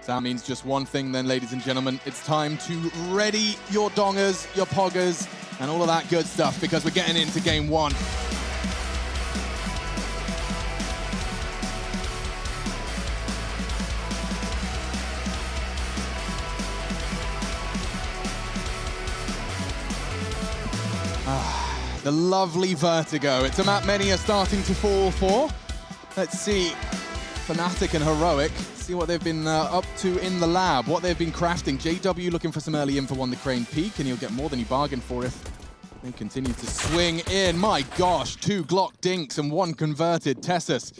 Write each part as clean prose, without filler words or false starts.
So that means just one thing then, ladies and gentlemen. It's time to ready your dongers, your poggers, and all of that good stuff, because we're getting into game one. The lovely Vertigo. It's a map many are starting to fall for. Let's see Fnatic and Heroic, see what they've been up to in the lab, what they've been crafting. JW looking for some early info on the Crane Peak, and he'll get more than he bargained for if they continue to swing in. My gosh, 2 Glock dinks and 1 converted. Tessus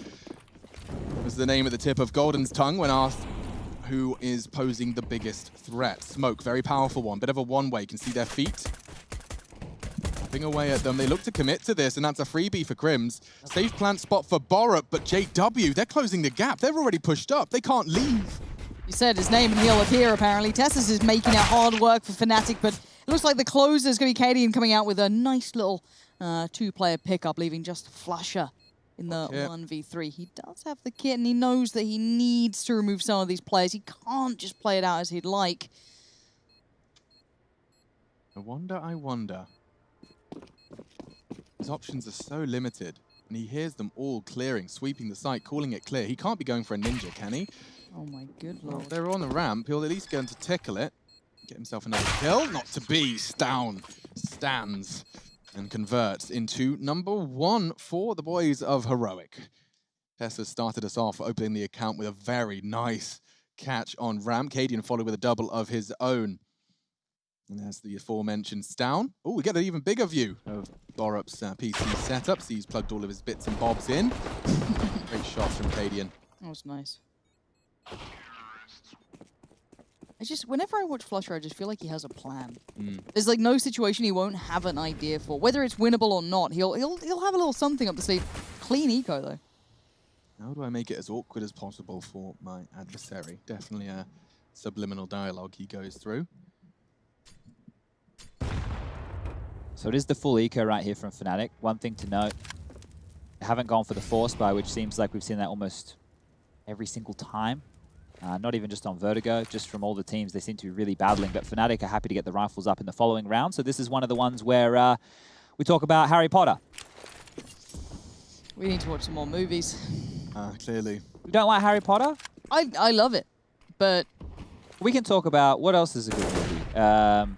was the name at the tip of Golden's tongue when asked who is posing the biggest threat. Smoke, very powerful one, bit of a one-way, you can see their feet away at them. They look to commit to this, and that's a freebie for Crims. Safe plant spot for Borup, but JW, they're closing the gap. They're already pushed up. They can't leave. You said his name and he'll appear, apparently. Tessus is making it hard work for Fnatic, but it looks like the closer is going to be Cadian coming out with a nice little 2-player pickup, leaving just Flusher in the 1v3. He does have the kit, and he knows that he needs to remove some of these players. He can't just play it out as he'd like. I wonder. His options are so limited, and he hears them all clearing, sweeping the site, calling it clear. He can't be going for a ninja, can he? Oh my good lord. Well, they're on the ramp. He'll at least go to tickle it, get himself another kill. Not to be. Down, stands, and converts into number 1 for the boys of Heroic. Tessa started us off opening the account with a very nice catch on ramp. Cadian followed with a double of his own. And there's the aforementioned Stown. Oh, we get an even bigger view of Borup's PC setup. So he's plugged all of his bits and bobs in. Great shot from Cadian. That was nice. Whenever I watch Flusher, I just feel like he has a plan. There's like no situation he won't have an idea for. Whether it's winnable or not, he'll have a little something up the sleeve. Clean eco though. How do I make it as awkward as possible for my adversary? Definitely a subliminal dialogue he goes through. So it is the full eco right here from Fnatic. One thing to note, they haven't gone for the force buy, which seems like we've seen that almost every single time. Not even just on Vertigo, just from all the teams, they seem to be really battling. But Fnatic are happy to get the rifles up in the following round. So this is one of the ones where we talk about Harry Potter. We need to watch some more movies. Clearly. You don't like Harry Potter? I love it, but... We can talk about what else is a good movie.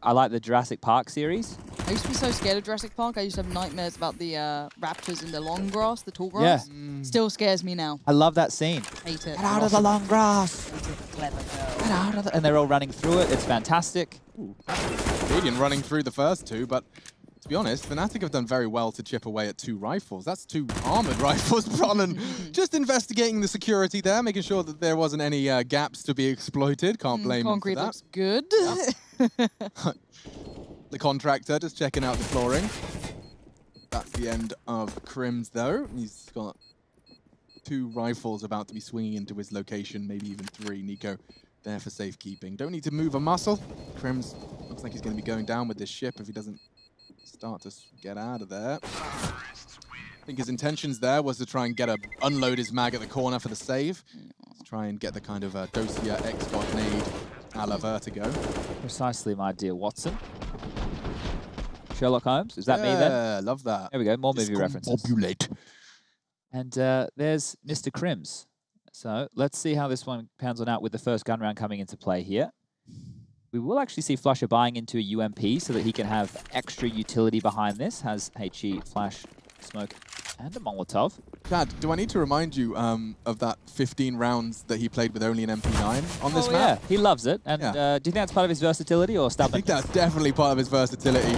I like the Jurassic Park series. I used to be so scared of Jurassic Park. I used to have nightmares about the raptors in the long grass, the tall grass. Yeah. Still scares me now. I love that scene. Hate it. Get out of the long grass. Hate it. Clever girl. Get out of the... And they're all running through it. It's fantastic. Cadian running through the first 2, but to be honest, Fnatic have done very well to chip away at 2 rifles. That's 2 armored rifles. Bronn just investigating the security there, making sure that there wasn't any gaps to be exploited. Can't blame him for that. Concrete looks good. Yeah. The contractor just checking out the flooring. That's the end of Crims though. He's got 2 rifles about to be swinging into his location, maybe even 3. Nico there for safekeeping. Don't need to move a muscle. Crims looks like he's going to be going down with this ship if he doesn't start to get out of there. I think his intentions there was to try and unload his mag at the corner for the save. To try and get the kind of Dosia X-God nade a la Vertigo. Precisely, my dear Watson. Sherlock Holmes, is that me then? Yeah, love that. There we go, more movie references. And there's Mr. Crims. So let's see how this one pans on out with the first gun round coming into play here. We will actually see Flusher buying into a UMP so that he can have extra utility behind this. Has HE, Flash, Smoke, and a Molotov. Chad, do I need to remind you of that 15 rounds that he played with only an MP9 on this map? Yeah, he loves it. And do you think that's part of his versatility or stubbornness? I think that's definitely part of his versatility.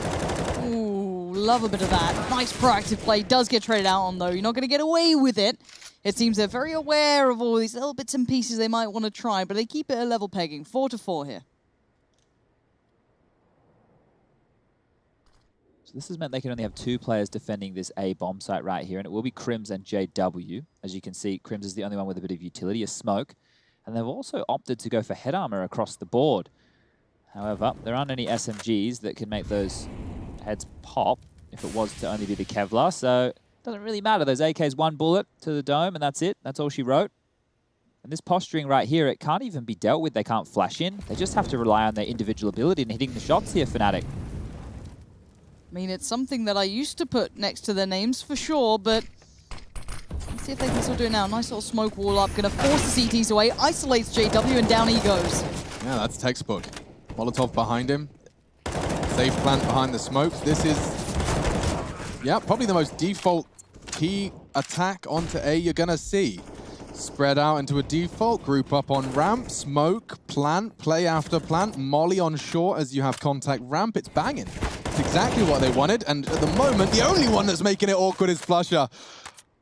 Ooh, love a bit of that. Nice proactive play. Does get traded out on though. You're not going to get away with it. It seems they're very aware of all these little bits and pieces they might want to try, but they keep it a level pegging. 4-4 here. So this has meant they can only have 2 players defending this A bomb site right here, and it will be Crims and JW. As you can see, Crims is the only one with a bit of utility, a smoke. And they've also opted to go for head armor across the board. However, there aren't any SMGs that can make those heads pop if it was to only be the Kevlar, so it doesn't really matter. Those AKs 1 bullet to the dome, and that's it. That's all she wrote. And this posturing right here, it can't even be dealt with. They can't flash in. They just have to rely on their individual ability and hitting the shots here, Fnatic. I mean, it's something that I used to put next to their names for sure, but let's see if they can still do it now. Nice little smoke wall up, gonna force the CTs away, isolates JW, and down he goes. Yeah, that's textbook. Molotov behind him. Safe plant behind the smokes. This is, yeah, probably the most default key attack onto A you're gonna see. Spread out into a default, group up on ramp, smoke, plant, play after plant, molly on short as you have contact ramp. It's banging. It's exactly what they wanted, and at the moment, the only one that's making it awkward is Flusher.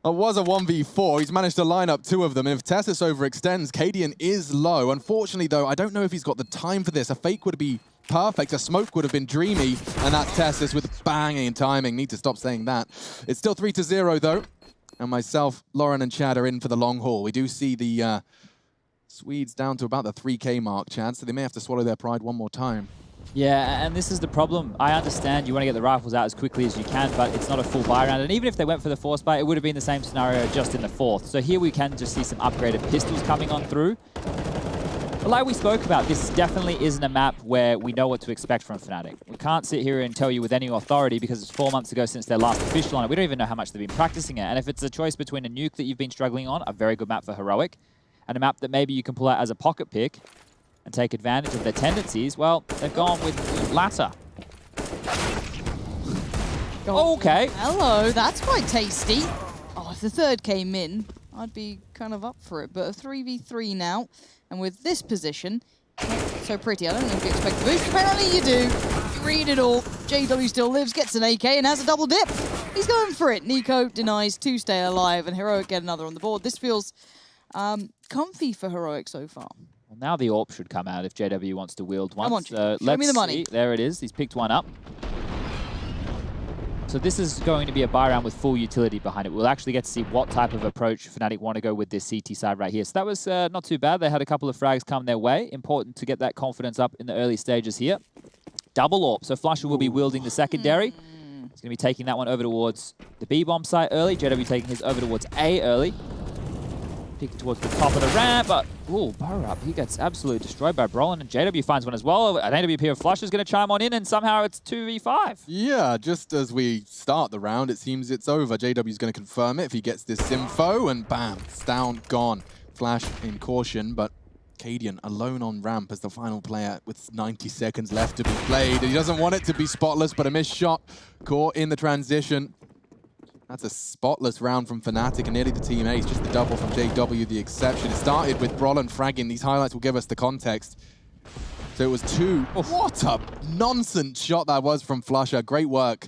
It was a 1v4. He's managed to line up 2 of them, and if Tessus overextends, Cadian is low. Unfortunately, though, I don't know if he's got the time for this. A fake would be perfect, a smoke would have been dreamy, and that's Tessus with banging timing. Need to stop saying that. It's still 3-0, though. And myself, Lauren, and Chad are in for the long haul. We do see the Swedes down to about the 3K mark, Chad, so they may have to swallow their pride one more time. Yeah, and this is the problem. I understand you want to get the rifles out as quickly as you can, but it's not a full buy round. And even if they went for the force buy, it would have been the same scenario just in the 4th. So here we can just see some upgraded pistols coming on through. But like we spoke about, this definitely isn't a map where we know what to expect from Fnatic. We can't sit here and tell you with any authority because it's 4 months ago since their last official on it. We don't even know how much they've been practicing it. And if it's a choice between a nuke that you've been struggling on, a very good map for Heroic, and a map that maybe you can pull out as a pocket pick and take advantage of their tendencies, well, they've gone with the latter. Okay. Hello, that's quite tasty. Oh, if the 3rd came in, I'd be kind of up for it. But a 3v3 now. And with this position, so pretty. I don't know if you expect the boost. Apparently you do. You read it all. JW still lives, gets an AK, and has a double dip. He's going for it. Nico denies 2 stay alive, and Heroic get another on the board. This feels comfy for Heroic so far. Well, now the AWP should come out if JW wants to wield one. I want you. So Show me the money. See. There it is. He's picked one up. So this is going to be a buy round with full utility behind it. We'll actually get to see what type of approach Fnatic want to go with this CT side right here. So that was not too bad. They had a couple of frags come their way. Important to get that confidence up in the early stages here. Double AWP. So Flusher will be wielding the secondary. He's going to be taking that one over towards the B-bomb site early. JW taking his over towards A early. Picking towards the top of the ramp, but ooh, Burrow up. He gets absolutely destroyed by Brolin, and JW finds one as well. An AWP of Flush is going to chime on in, and somehow it's 2v5. Yeah, just as we start the round, it seems it's over. JW's going to confirm it if he gets this info, and bam, it's down, gone. Flash in caution, but Cadian alone on ramp as the final player with 90 seconds left to be played. He doesn't want it to be spotless, but a missed shot caught in the transition. That's a spotless round from Fnatic and nearly the team ace. Just the double from JW, the exception. It started with Brolin fragging. These highlights will give us the context. So it was 2. Oh, what a nonsense shot that was from Flusher. Great work.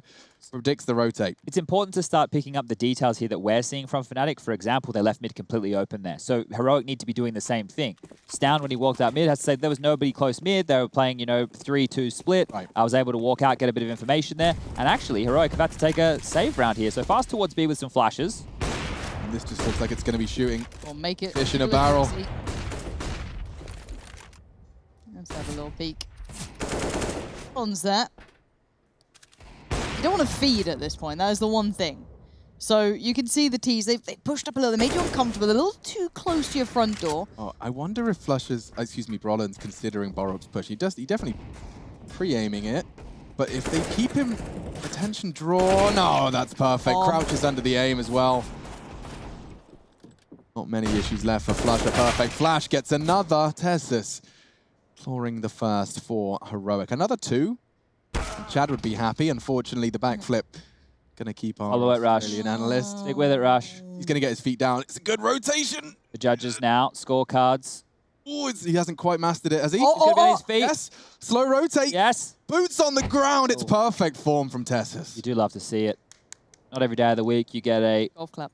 Predicts the rotate. It's important to start picking up the details here that we're seeing from Fnatic. For example, they left mid completely open there. So Heroic need to be doing the same thing. Stound, when he walked out mid, has to say there was nobody close mid. They were playing, you know, 3-2 split. Right. I was able to walk out, get a bit of information there. And actually, Heroic about to take a save round here. So fast towards B with some flashes. And this just looks like it's going to be shooting. Or make it Fish in a barrel. easy. Let's have a little peek. On's that. You don't want to feed at this point. That is the one thing. So you can see the T's. They pushed up a little. They made you uncomfortable. A little too close to your front door. Oh, I wonder if Flusher's, Brolin's considering Borrow's push. He definitely pre-aiming it. But if they keep him attention draw, no, that's perfect. Crouches under the aim as well. Not many issues left for Flusher. Perfect. Flash gets another. Tessus clawing the first for Heroic. Another 2. Chad would be happy. Unfortunately, the backflip going to keep our Follow it, Rush. Australian analyst. Stick with it, Rush. He's going to get his feet down. It's a good rotation. The judges now, scorecards. Oh, he hasn't quite mastered it, has he? He's gonna be on his feet. Yes. Slow rotate. Yes. Boots on the ground. It's perfect form from Tessus. You do love to see it. Not every day of the week you get a... Golf clap.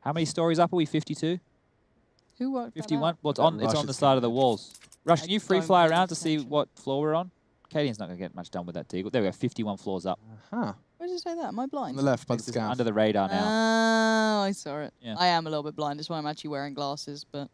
How many stories up are we? 52? Who worked 51? Well, it's on the side of the walls. Rush, can you free fly around to see what floor we're on? Cadian's not going to get much done with that deagle. There we go, 51 floors up. Huh. Where did you say that? Am I blind? On the left by the This is scout. under the radar now. Oh, I saw it. Yeah. I am a little bit blind. That's why I'm actually wearing glasses, but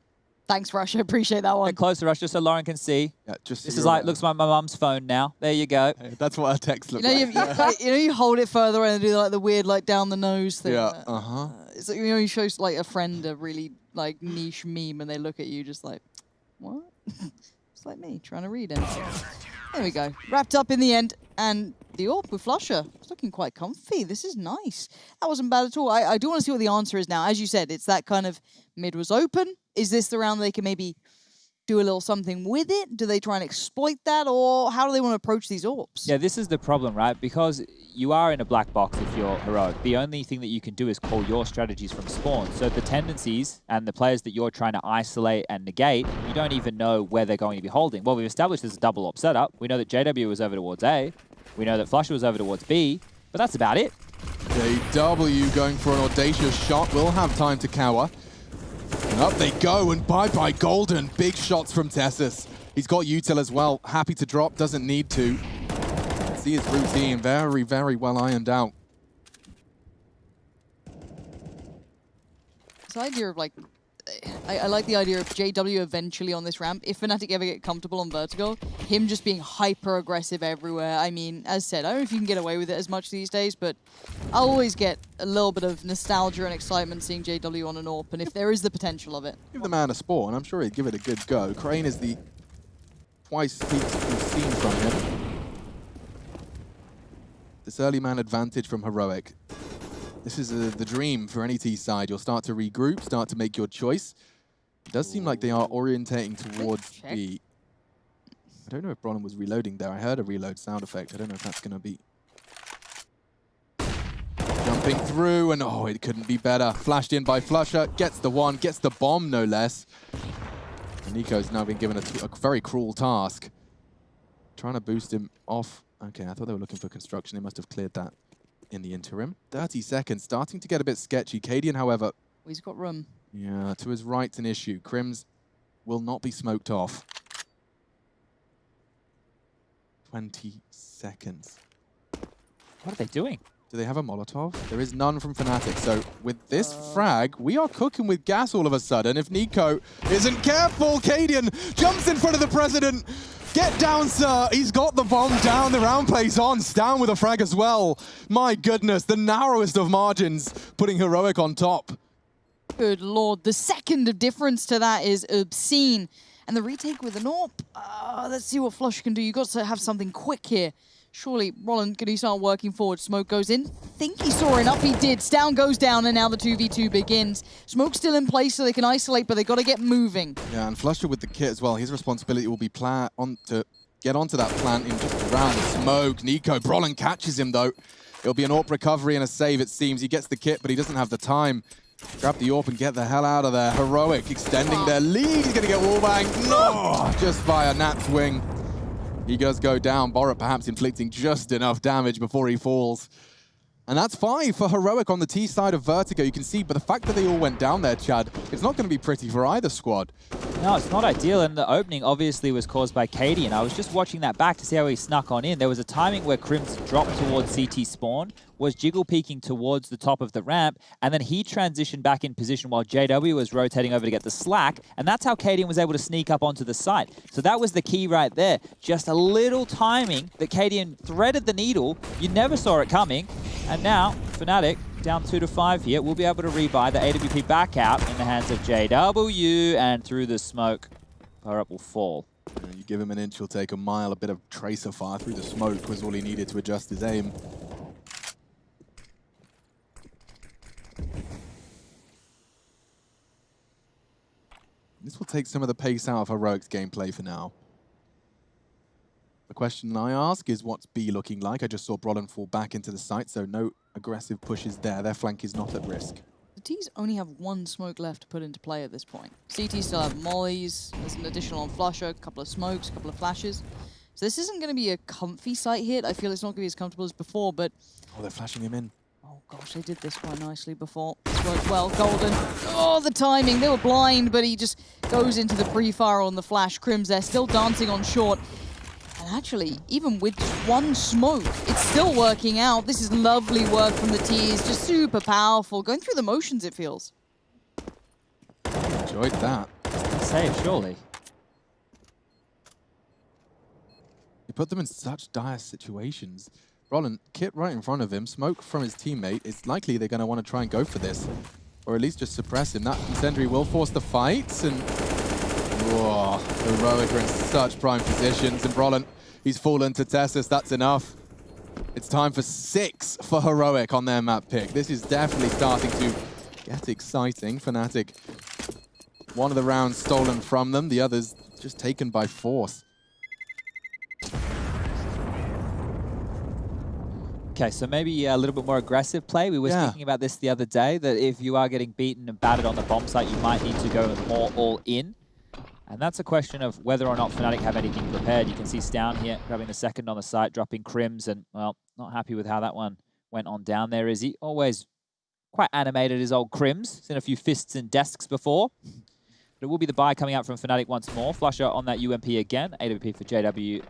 Thanks, Russia. Appreciate that one. Get close to Rush just so Lauren can see. Yeah, just This is like, looks like my mum's phone now. There you go. Hey, that's what our text looks You know, like. you hold it further and do like the weird like down the nose thing. Yeah, uh-huh. It's like, you know, you show like a friend a really like niche meme and they look at you just like, what? It's like me trying to read it. There we go. Wrapped up in the end, and the AWP with Flusher. It's looking quite comfy. This is nice. That wasn't bad at all. I do want to see what the answer is now. As you said, it's that kind of mid was open. Is this the round they can maybe do a little something with it? Do they try and exploit that, or how do they want to approach these AWPs? Yeah, this is the problem, right? Because you are in a black box if you're heroic. The only thing that you can do is call your strategies from spawn. So the tendencies and the players that you're trying to isolate and negate, you don't even know where they're going to be holding. Well, we've established this double AWP setup. We know that JW was over towards A. We know that Flusher was over towards B. But that's about it. JW going for an audacious shot. Will have time to cower. And up they go, and bye-bye Golden. Big shots from Tessus. He's got util as well. Happy to drop, doesn't need to. See his routine, very, very well ironed out. This idea of like, I like the idea of JW eventually on this ramp. If Fnatic ever get comfortable on Vertigo, him just being hyper aggressive everywhere. I mean, as said, I don't know if you can get away with it as much these days, but I'll always get a little bit of nostalgia and excitement seeing JW on an AWP, and if there is the potential of it. Give the man a spawn, I'm sure he'd give it a good go. Crane is the twice peaks we've seen from him. This early man advantage from Heroic. This is the dream for any T side. You'll start to regroup, start to make your choice. It does seem like they are orientating towards B. I don't know if Bronn was reloading there. I heard a reload sound effect. I don't know if that's going to be... Jumping through, and oh, it couldn't be better. Flashed in by Flusher, gets the one, gets the bomb, no less. And Nico's now been given a very cruel task. Trying to boost him off. Okay, I thought they were looking for construction. They must have cleared that in the interim. 30 seconds, starting to get a bit sketchy. Cadian, however... He's got room. Yeah, to his right's an issue. Crims will not be smoked off. 20 seconds. What are they doing? Do they have a Molotov? There is none from Fnatic. So with this frag, we are cooking with gas all of a sudden. If Nico isn't careful, Cadian jumps in front of the president. Get down, sir. He's got the bomb down. The round plays on. Down with a frag as well. My goodness, the narrowest of margins, putting Heroic on top. Good lord. The second of difference to that is obscene. And the retake with an AWP. Let's see what Flush can do. You've got to have something quick here. Surely, Roland, can he start working forward? Smoke goes in. Think he saw enough. He did. Down goes down, and now the 2v2 begins. Smoke's still in place so they can isolate, but they got to get moving. Yeah, and Flusher with the kit as well. His responsibility will be to get onto that plant in just around the smoke. Nico, Brolin catches him, though. It'll be an AWP recovery and a save, it seems. He gets the kit, but he doesn't have the time. Grab the AWP and get the hell out of there. Heroic extending their lead. He's going to get wallbanged. No! Just via Nat's wing. He does go down. Borat perhaps inflicting just enough damage before he falls. And that's 5 for Heroic on the T side of Vertigo. You can see, but the fact that they all went down there, Chad, it's not going to be pretty for either squad. No, it's not ideal, and the opening obviously was caused by Katie, and I was just watching that back to see how he snuck on in. There was a timing where Crims dropped towards CT spawn, was jiggle peeking towards the top of the ramp, and then he transitioned back in position while JW was rotating over to get the slack, and that's how Katie was able to sneak up onto the site. So that was the key right there. Just a little timing that Katie threaded the needle. You never saw it coming, and now Fnatic down 2-5 here. We'll be able to rebuy the AWP back out in the hands of JW, and through the smoke, power up will fall. You give him an inch, he'll take a mile. A bit of tracer fire through the smoke was all he needed to adjust his aim. This will take some of the pace out of Heroic's gameplay for now. The question I ask is, what's B looking like? I just saw Brolin fall back into the site, so no aggressive pushes there. Their flank is not at risk. The T's only have one smoke left to put into play at this point. CT still have mollies. There's an additional on Flusher, a couple of smokes, a couple of flashes. So this isn't going to be a comfy site hit. I feel it's not going to be as comfortable as before, but... Oh, they're flashing him in. Oh gosh, they did this quite nicely before. This worked well. Golden. Oh, the timing. They were blind, but he just goes into the pre-fire on the flash. Crims there, still dancing on short. And actually, even with just one smoke, it's still working out. This is lovely work from the T's. Just super powerful. Going through the motions, it feels. Enjoyed that. save, surely. He put them in such dire situations. Roland, Kit right in front of him, smoke from his teammate. It's likely they're going to want to try and go for this. Or at least just suppress him. That incendiary will force the fights. And whoa, Heroic are in such prime positions. And Brolin, he's fallen to Tessus. That's enough. It's time for 6 for Heroic on their map pick. This is definitely starting to get exciting. Fnatic, one of the rounds stolen from them. The others just taken by force. Okay, so maybe a little bit more aggressive play. We were speaking about this the other day, that if you are getting beaten and battered on the bomb site, you might need to go more all in. And that's a question of whether or not Fnatic have anything prepared. You can see Stown here grabbing the second on the site, dropping Crims, and, well, not happy with how that one went on down there, is he? Always quite animated, his old Crims. Seen a few fists and desks before. But it will be the buy coming out from Fnatic once more. Flusher on that UMP again. AWP for JW.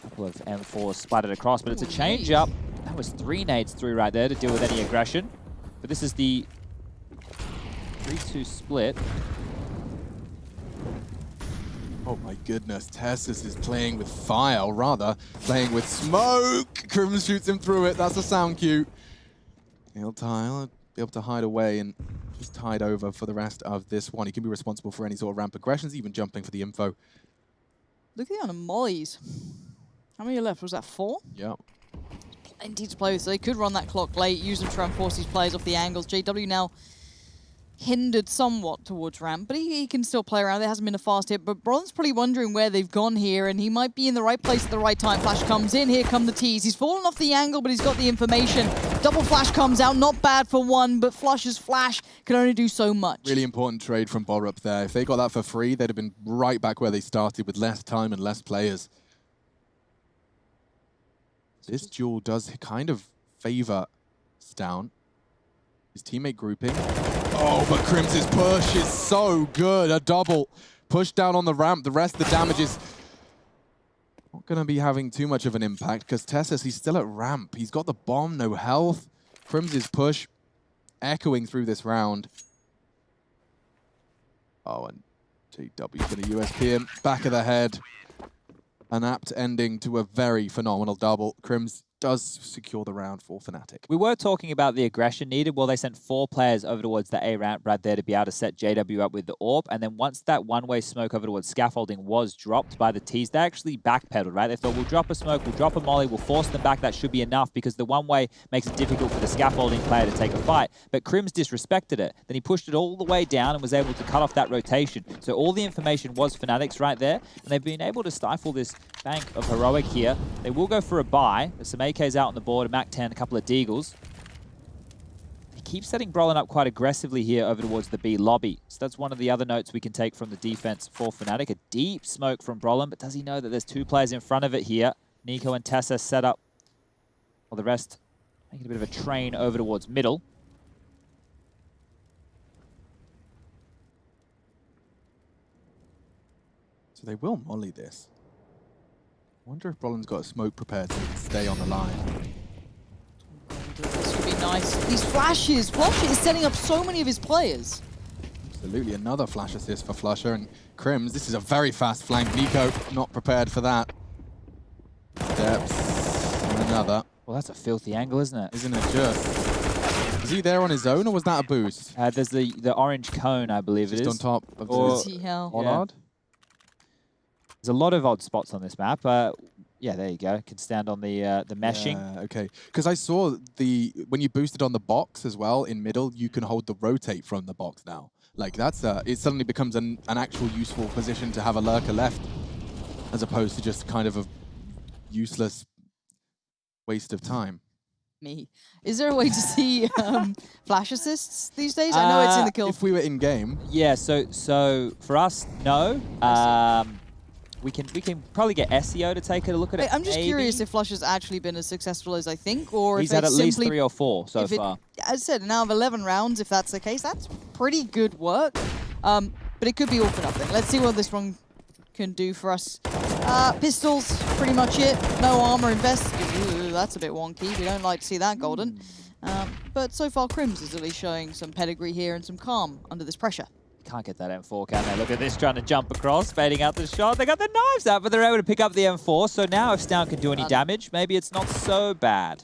Couple of M4s splattered across, but it's a change-up. That was 3 nades through right there to deal with any aggression. But this is the 3-2 split. Oh my goodness, Tessus is playing with fire, or rather, playing with smoke! Crims shoots him through it, that's a sound cue. He'll be able to hide away and just tide over for the rest of this one. He can be responsible for any sort of ramp aggressions, even jumping for the info. Look at the amount of mollies. How many left? Was that 4? Yeah. Plenty to play with, so they could run that clock late, use them to try and force these players off the angles. JW now hindered somewhat towards ramp, but he can still play around. There hasn't been a fast hit, but Bron's probably wondering where they've gone here, and he might be in the right place at the right time. Flash comes in, here come the T's. He's fallen off the angle, but he's got the information. Double flash comes out, not bad for one, but Flush's flash can only do so much. Really important trade from Borup there. If they got that for free, they'd have been right back where they started with less time and less players. This duel does kind of favor Stown. His teammate grouping. Oh, but Crims' push is so good. A double push down on the ramp. The rest of the damage is not going to be having too much of an impact because Tessus, he's still at ramp. He's got the bomb, no health. Crims' push echoing through this round. Oh, and JW's going to USP him. Back of the head. An apt ending to a very phenomenal double. Crims does secure the round for Fnatic. We were talking about the aggression needed. Well, they sent 4 players over towards the A ramp right there to be able to set JW up with the AWP. And then once that one-way smoke over towards scaffolding was dropped by the T's, they actually backpedaled, right? They thought, we'll drop a smoke, we'll drop a molly, we'll force them back. That should be enough because the one-way makes it difficult for the scaffolding player to take a fight. But Crims disrespected it. Then he pushed it all the way down and was able to cut off that rotation. So all the information was Fnatic's right there. And they've been able to stifle this bank of Heroic here. They will go for a buy. There's some AKs out on the board, a MAC-10, a couple of Deagles. He keeps setting Brolin up quite aggressively here over towards the B lobby. So that's one of the other notes we can take from the defense for Fnatic. A deep smoke from Brolin, but does he know that there's 2 players in front of it here? Nico and Tessa set up. Well, the rest making a bit of a train over towards middle. So they will molly this. I wonder if Brolin's got a smoke prepared so he can stay on the line. This could be nice. These flashes, Flusher is setting up so many of his players. Absolutely, another flash assist for Flusher. And Crims, this is a very fast flank. Nico not prepared for that. Steps, and another. Well, that's a filthy angle, isn't it? Isn't it just? Is he there on his own, or was that a boost? There's the orange cone, I believe it is. Just on top of Bloody the hell. Hollard? There's a lot of odd spots on this map. Yeah, there you go. Can stand on the meshing. Yeah, okay. Because I saw when you boosted on the box as well in middle, you can hold the rotate from the box now. Like that's it suddenly becomes an actual useful position to have a lurker left, as opposed to just kind of a useless waste of time. Is there a way to see flash assists these days? I know it's in the kill. If we were in game. Yeah. So for us, no. We can probably get SEO to take a look at it. I'm just maybe. Curious if Flush has actually been as successful as I think, or He's if had it's at least simply 3 or 4 so far. As I said, now of 11 rounds, if that's the case, that's pretty good work. But it could be all for nothing. Let's see what this one can do for us. Pistols, pretty much it. No armor invest. Ooh, that's a bit wonky. We don't like to see that, Golden. But so far, Crims is at least showing some pedigree here and some calm under this pressure. can't get that M4, can they? Look at this, trying to jump across, baiting out the shot. They got their knives out, but they're able to pick up the M4. So now if Stown can do any damage, maybe it's not so bad.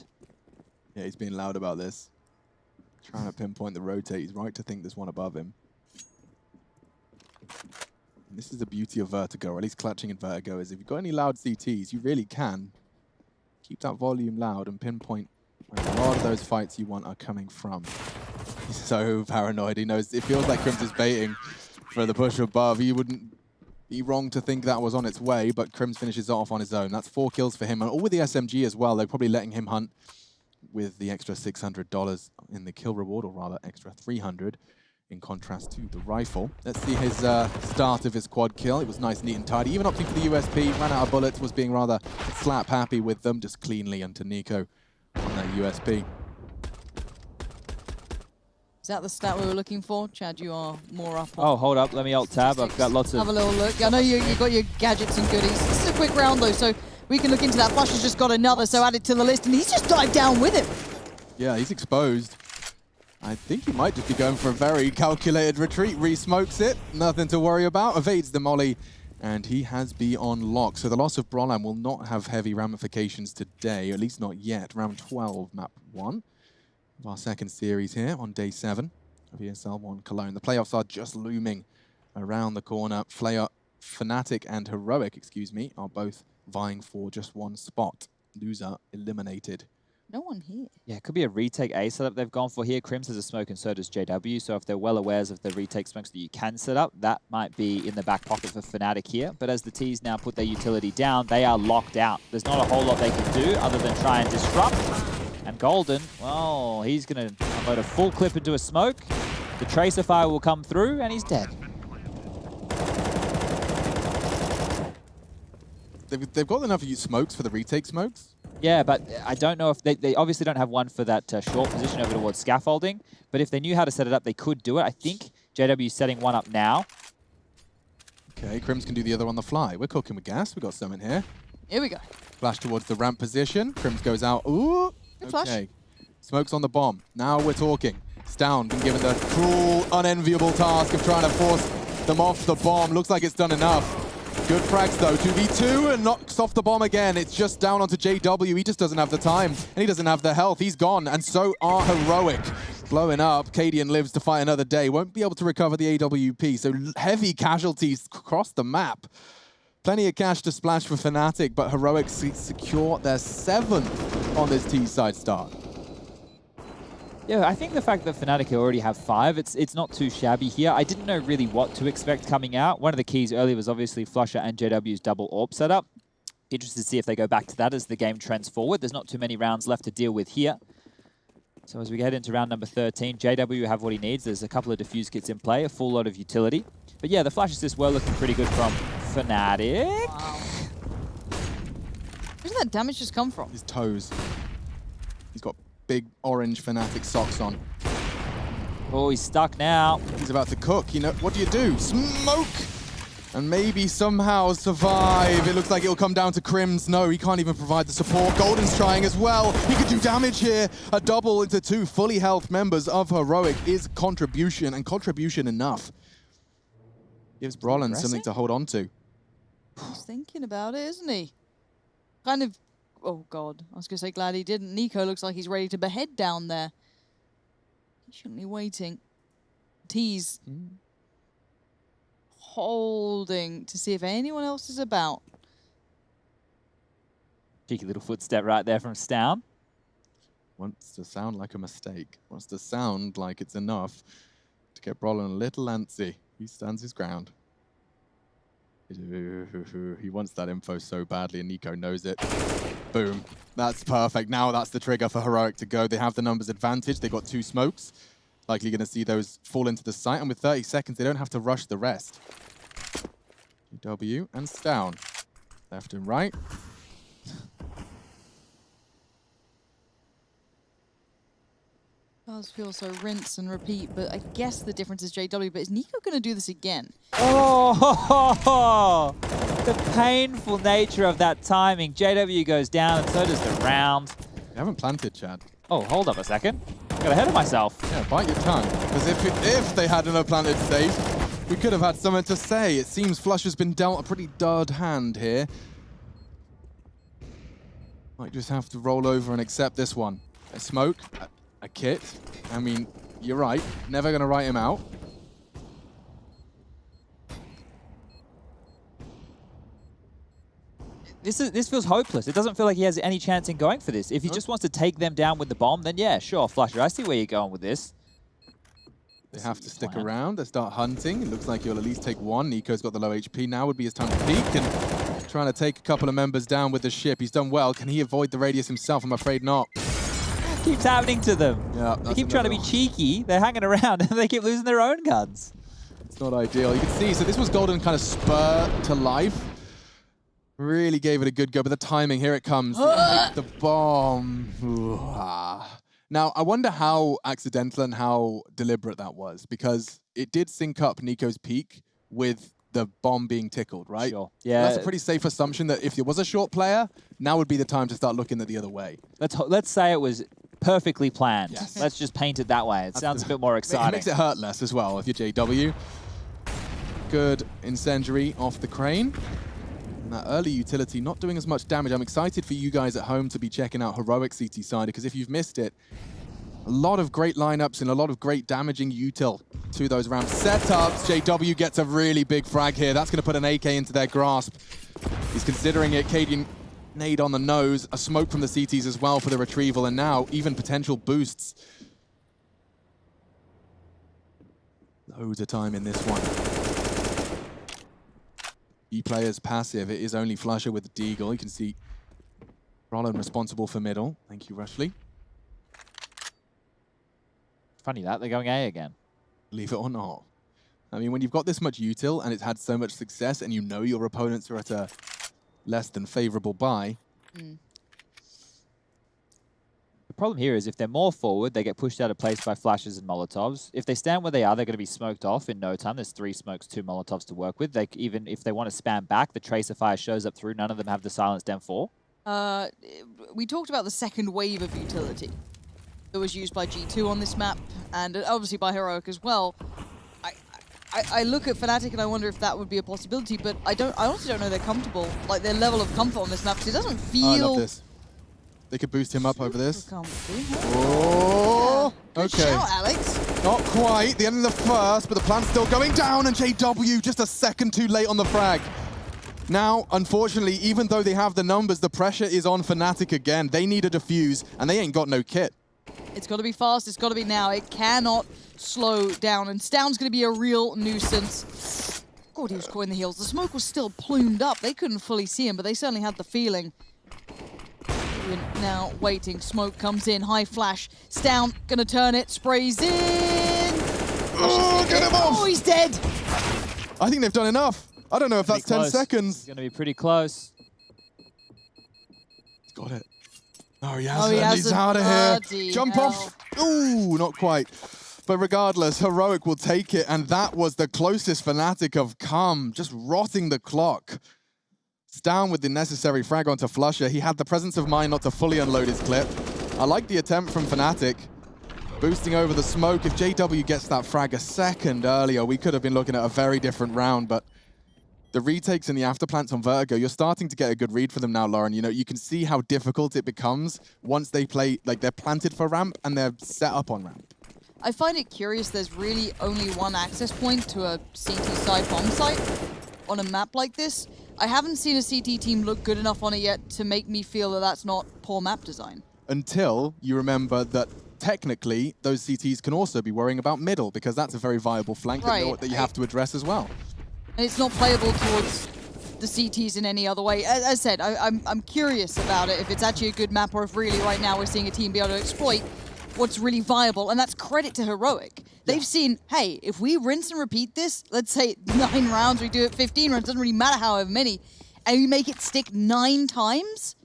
Yeah, he's being loud about this. Trying to pinpoint the rotate. He's right to think there's one above him. And this is the beauty of Vertigo, or at least clutching in Vertigo, is if you've got any loud CTs, you really can keep that volume loud and pinpoint where a lot of those fights you want are coming from. He's so paranoid. He knows it feels like Crims is baiting for the push above. He wouldn't be wrong to think that was on its way, but Crims finishes it off on his own. That's 4 kills for him, and all with the SMG as well. They're probably letting him hunt with the extra $600 in the kill reward, or rather extra 300 in contrast to the rifle. Let's see his start of his quad kill. It was nice, neat and tidy. Even opting for the USP, ran out of bullets, was being rather slap happy with them, just cleanly onto Nico on that USP. Is that the stat we were looking for? Chad, you are more up on. Oh, hold up. Let me alt-tab. I've got lots of... Have a little look. I know you got your gadgets and goodies. This is a quick round, though, so we can look into that. Flush has just got another, so add it to the list, and he's just dived down with him. Yeah, he's exposed. I think he might just be going for a very calculated retreat. Re-smokes it. Nothing to worry about. Evades the molly, and he has B on lock. So the loss of Brolan will not have heavy ramifications today, at least not yet. Round 12, map 1. Of our second series here on day 7 of ESL 1 Cologne. The playoffs are just looming around the corner. Fnatic and Heroic, are both vying for just one spot. Loser eliminated. No one here. Yeah, it could be a retake A setup they've gone for here. Crims has a smoke and so does JW. So if they're well aware of the retake smokes that you can set up, that might be in the back pocket for Fnatic here. But as the T's now put their utility down, they are locked out. There's not a whole lot they can do other than try and disrupt. And Golden, well, he's going to unload a full clip into a smoke. The tracer fire will come through, and he's dead. They've got enough smokes for the retake smokes. Yeah, but I don't know if they obviously don't have one for that short position over towards scaffolding. But if they knew how to set it up, they could do it. I think JW is setting one up now. Okay, Crims can do the other on the fly. We're cooking with gas. We've got some in here. Here we go. Flash towards the ramp position. Crims goes out. Ooh. Good flash. Okay. Smokes on the bomb. Now we're talking. Stown been given the cruel, unenviable task of trying to force them off the bomb. Looks like it's done enough. Good frags though. 2v2 and knocks off the bomb again. It's just down onto JW. He just doesn't have the time and he doesn't have the health. He's gone, and so are Heroic. Blowing up. Cadian lives to fight another day. Won't be able to recover the AWP. So heavy casualties across the map. Plenty of cash to splash for Fnatic, but Heroic secure their 7th on this T-side start. Yeah, I think the fact that Fnatic already have 5, it's not too shabby here. I didn't know really what to expect coming out. One of the keys earlier was obviously Flusher and JW's double AWP setup. Interested to see if they go back to that as the game trends forward. There's not too many rounds left to deal with here. So as we get into round number 13, JW have what he needs. There's a couple of defuse kits in play, a full lot of utility. But yeah, the flash assists were looking pretty good from Fnatic. Wow. Where did that damage just come from? His toes. He's got big orange Fnatic socks on. Oh, he's stuck now. He's about to cook. You know, what do you do? Smoke! And maybe somehow survive. It looks like it'll come down to Crims. No, he can't even provide the support. Golden's trying as well. He could do damage here. A double into 2 fully health members of Heroic is contribution, and contribution enough. Gives Brolan something to hold on to. He's thinking about it, isn't he? Kind of, oh God, I was going to say glad he didn't. Nico looks like he's ready to behead down there. Patiently waiting. T's holding to see if anyone else is about. Cheeky little footstep right there from Stown. Wants to sound like a mistake. Wants to sound like it's enough to get Brolan a little antsy. He stands his ground. He wants that info so badly, and Nico knows it. Boom. That's perfect. Now that's the trigger for Heroic to go. They have the numbers advantage. They got 2 smokes. Likely going to see those fall into the site. And with 30 seconds, they don't have to rush the rest. GW and Stown. Left and right. Does feel so rinse and repeat, but I guess the difference is JW. But is Nico going to do this again? Oh, the painful nature of that timing. JW goes down, and so does the round. They haven't planted, Chad. Oh, hold up a second. Got ahead of myself. Yeah, bite your tongue. Because if they hadn't have planted safe, We could have had something to say. It seems Flush has been dealt a pretty dud hand here. Might just have to roll over and accept this one. A smoke, a kit. I mean, you're right. Never going to write him out. This feels hopeless. It doesn't feel like he has any chance in going for this. If he just wants to take them down with the bomb, then yeah, sure, Flusher. I see where you're going with this. They have to stick around. They start hunting. It looks like he'll at least take one. Nico's got the low HP. Now would be his time to peek and trying to take a couple of members down with the ship. He's done well. Can he avoid the radius himself? I'm afraid not. Keeps happening to them. Yeah, they keep trying to be cheeky. They're hanging around and they keep losing their own guns. It's not ideal. You can see, so this was Golden kind of spur to life. Really gave it a good go, but the timing, here it comes. The bomb. Ooh, ah. Now, I wonder how accidental and how deliberate that was, because it did sync up Nico's peak with the bomb being tickled, right? Sure. Yeah. That's a pretty safe assumption that if there was a short player, now would be the time to start looking at the other way. Let's say it was perfectly planned. Yes. Let's just paint it that way. It sounds a bit more exciting. It makes it hurt less as well if you're JW. Good incendiary off the crane. And that early utility not doing as much damage. I'm excited for you guys at home to be checking out Heroic CT side, because if you've missed it, a lot of great lineups and a lot of great damaging util to those round setups. JW gets a really big frag here. That's going to put an AK into their grasp. He's considering it. Cadian nade on the nose, a smoke from the CTs as well for the retrieval, and now even potential boosts. Loads of time in this one. E-player's passive. It is only Flusher with the Deagle. You can see Rollin responsible for middle. Thank you, Rushley. Funny that, they're going A again. Believe it or not. I mean, when you've got this much util and it's had so much success and you know your opponents are at a less than favorable buy. The problem here is if they're more forward, they get pushed out of place by flashes and Molotovs. If they stand where they are, they're going to be smoked off in no time. There's 3 smokes, 2 Molotovs to work with. Even if they want to spam back, the Tracer Fire shows up through. None of them have the silenced M4. We talked about the second wave of utility that was used by G2 on this map, and obviously by Heroic as well. I look at Fnatic and I wonder if that would be a possibility, but I honestly don't know they're comfortable, like their level of comfort on this map, because it doesn't feel... Oh, I love this. They could boost him up over this. Oh, okay. Good shout, Alex. Not quite. The end of the first, but the plan's still going down, and JW just a second too late on the frag. Now, unfortunately, even though they have the numbers, the pressure is on Fnatic again. They need a defuse, and they ain't got no kit. It's got to be fast. It's got to be now. It cannot slow down, and Stound's going to be a real nuisance. God, he was caught in the heels. The smoke was still plumed up. They couldn't fully see him, but they certainly had the feeling. Now waiting, smoke comes in, high flash. Stound gonna turn it, sprays in. Oh, get him off! Oh, he's dead. I think they've done enough. I don't know if that's 10 seconds. It's gonna be pretty close. He's got it. Oh, he hasn't. He's out of here. Jump off. Ooh, not quite. But regardless, Heroic will take it, and that was the closest Fnatic have come, just rotting the clock. Down with the necessary frag onto Flusher. He had the presence of mind not to fully unload his clip. I like the attempt from Fnatic. Boosting over the smoke. If JW gets that frag a second earlier, we could have been looking at a very different round, but the retakes and the afterplants on Vertigo, you're starting to get a good read for them now, Lauren. You know, you can see how difficult it becomes once they play, like they're planted for ramp and they're set up on ramp. I find it curious there's really only one access point to a CT side bomb site on a map like this. I haven't seen a CT team look good enough on it yet to make me feel that that's not poor map design. Until you remember that technically those CTs can also be worrying about middle, because that's a very viable flank that you have to address as well. And it's not playable towards the CTs in any other way. As I said, I'm curious about it, if it's actually a good map or if really right now we're seeing a team be able to exploit what's really viable, and that's credit to Heroic. They've seen, hey, if we rinse and repeat this, let's say 9 rounds, we do it 15 rounds, doesn't really matter however many, and we make it stick 9 times,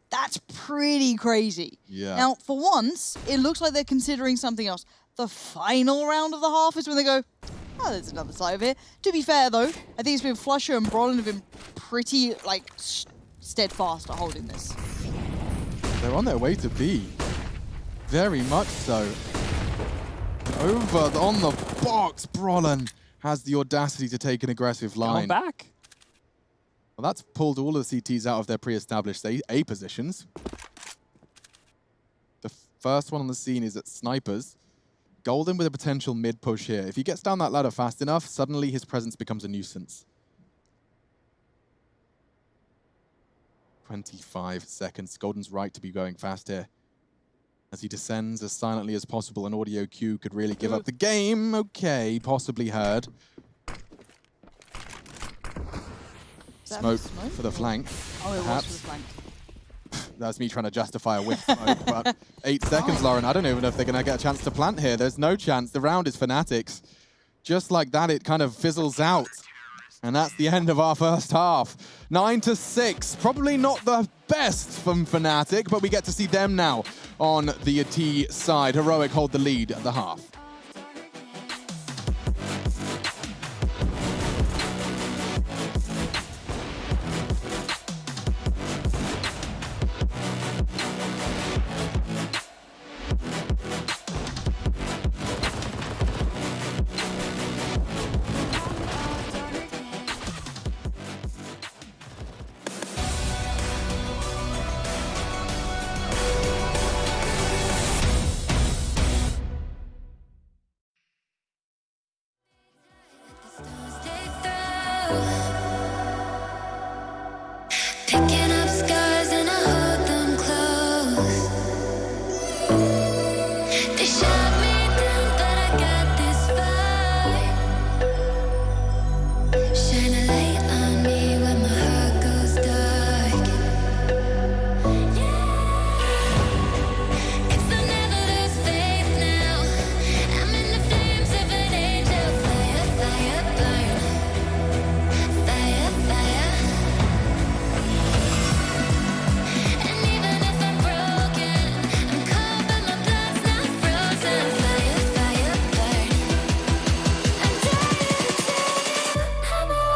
that's pretty crazy. Yeah. Now, for once, it looks like they're considering something else. The final round of the half is when they go, oh, there's another side of it. To be fair, though, I think it's been Flusher and Brolin have been pretty, like, steadfast at holding this. They're on their way to B. Very much so. Over on the box, Brolin has the audacity to take an aggressive line. Going back. Well, that's pulled all of the CTs out of their pre-established A positions. The first one on the scene is at Snipers. Golden with a potential mid-push here. If he gets down that ladder fast enough, suddenly his presence becomes a nuisance. 25 seconds. Golden's right to be going fast here. As he descends as silently as possible, an audio cue could really give up the game. Okay, possibly heard. Smoke for the flank. Oh, it perhaps. was for the flank. That's me trying to justify a whiff smoke, but 8 seconds, Lauren. I don't even know if they're going to get a chance to plant here. There's no chance. The round is Fnatic's. Just like that, it kind of fizzles out. And that's the end of our first half. 9-6. Probably not the best from Fnatic, but we get to see them now on the T side. Heroic hold the lead at the half. Picking up scars and I hold them close. They shot me down, but I got this fight. Shine a light on me when my heart goes dark. Yeah, 'cause I never lose faith now. I'm in the flames of an angel. Fire, fire, burn. Fire, fire. And even if I'm broken, I'm cold but my blood's not frozen. Fire, fire, burn. I'm dying to tell you I'm a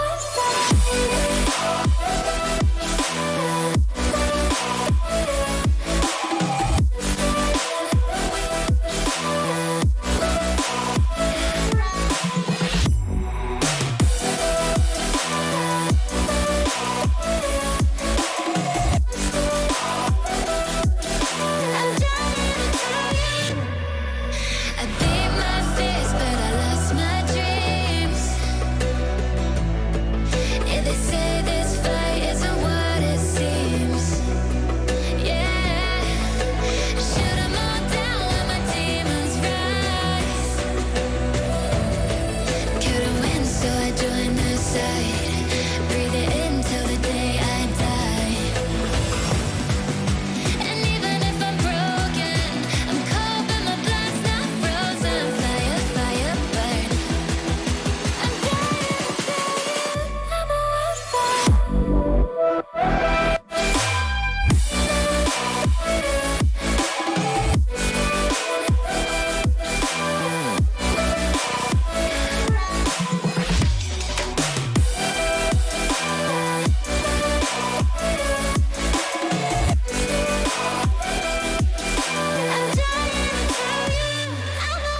I beat my fears, but I lost my dreams. Yeah, they say this fight isn't what it seems. Yeah, shoot 'em all down when my demons rise. Couldn't win, so I joined their side. Breathe it in till the day I die. And even if I'm broken, I'm cold but my blood's not frozen. Fire, fire, burn. I'm dying to tell you I'm a I'm dying to tell you I'm a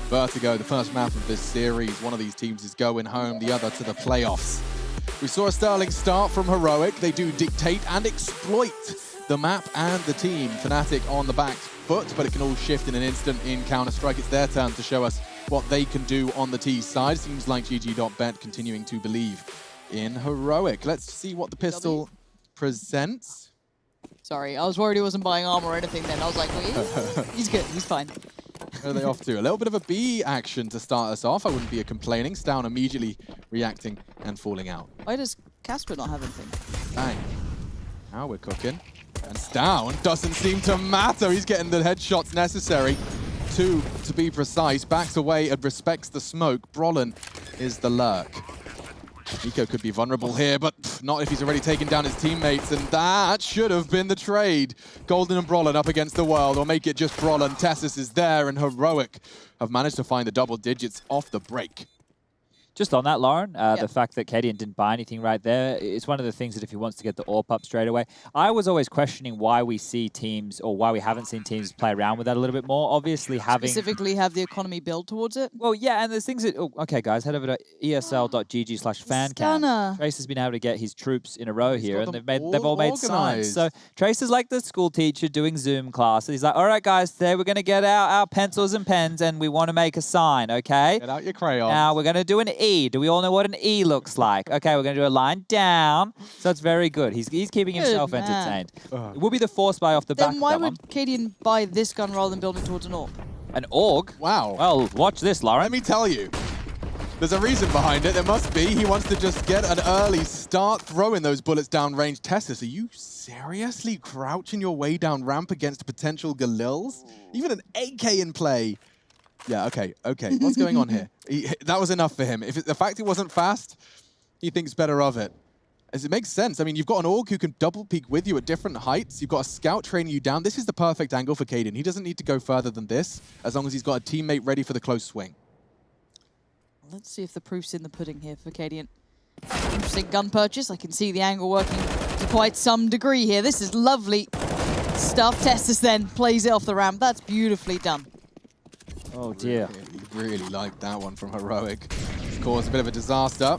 Vertigo, the first map of this series. One of these teams is going home, the other to the playoffs. We saw a sterling start from Heroic. They do dictate and exploit the map and the team. Fnatic on the back foot, but it can all shift in an instant in Counter-Strike. It's their turn to show us what they can do on the T side. Seems like GG.bet continuing to believe in Heroic. Let's see what the pistol presents. Sorry, I was worried he wasn't buying armor or anything then. I was like, wait, he's good, he's fine. Where are they off to? A little bit of a B action to start us off. I wouldn't be complaining. Stown immediately reacting and falling out. Why does Casper not have anything? Bang. Now we're cooking. And Stown doesn't seem to matter. He's getting the headshots necessary. 2 to be precise. Backs away and respects the smoke. Brolin is the lurk. Nico could be vulnerable here, but not if he's already taken down his teammates, and that should have been the trade. Golden and Brolin up against the world, or make it just Brolin. Tessus is there, and Heroic have managed to find the double digits off the break. Just on that, Lauren, the fact that Cadian didn't buy anything right there, it's one of the things that if he wants to get the AWP up straight away, I was always questioning why we see teams, or why we haven't seen teams play around with that a little bit more. Obviously having... Specifically have the economy build towards it? Well, yeah, and there's things that... Oh, okay, guys, head over to esl.gg/fancam. Trace has been able to get his troops in a row here, and they've all made signs. So Trace is like the school teacher doing Zoom classes. He's like, all right, guys, today we're going to get out our pencils and pens, and we want to make a sign, okay? Get out your crayons. Now we're going to do an E. Do we all know what an E looks like? Okay, we're going to do a line down. So it's very good. He's keeping himself entertained. It will be the force buy off the back. Then why would Cadian buy this gun rather than building towards an AWP? An AUG? Wow. Well, watch this, Lauren. Let me tell you. There's a reason behind it. There must be. He wants to just get an early start throwing those bullets down range. Tessus, are you seriously crouching your way down ramp against potential Galils? Even an AK in play. Yeah, okay. What's going on here? That was enough for him. If the fact it wasn't fast, he thinks better of it. As it makes sense. I mean, you've got an AUG who can double peek with you at different heights. You've got a scout training you down. This is the perfect angle for Cadian. He doesn't need to go further than this, as long as he's got a teammate ready for the close swing. Let's see if the proof's in the pudding here for Cadian. Interesting gun purchase. I can see the angle working to quite some degree here. This is lovely stuff. Tessus then plays it off the ramp. That's beautifully done. Oh, dear. Really like that one from Heroic. Of course, a bit of a disaster.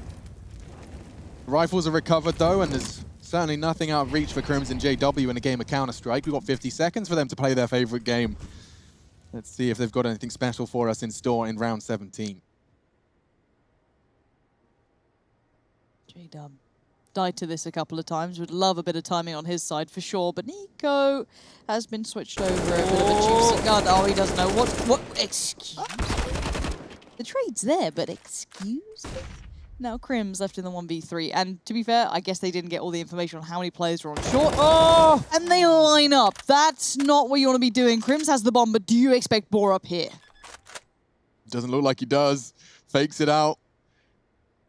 Rifles are recovered, though, and there's certainly nothing out of reach for Crimson JW in a game of Counter-Strike. We've got 50 seconds for them to play their favorite game. Let's see if they've got anything special for us in store in round 17. J-Dub died to this a couple of times. Would love a bit of timing on his side for sure, but Nico has been switched over. A bit of a juicy gun. Oh, he doesn't know what. Excuse me. The trade's there, but excuse me. Now Crim's left in the 1v3, and to be fair, I guess they didn't get all the information on how many players are on short. Oh! And they line up. That's not what you want to be doing. Crim's has the bomb, but do you expect Boar up here? Doesn't look like he does. Fakes it out.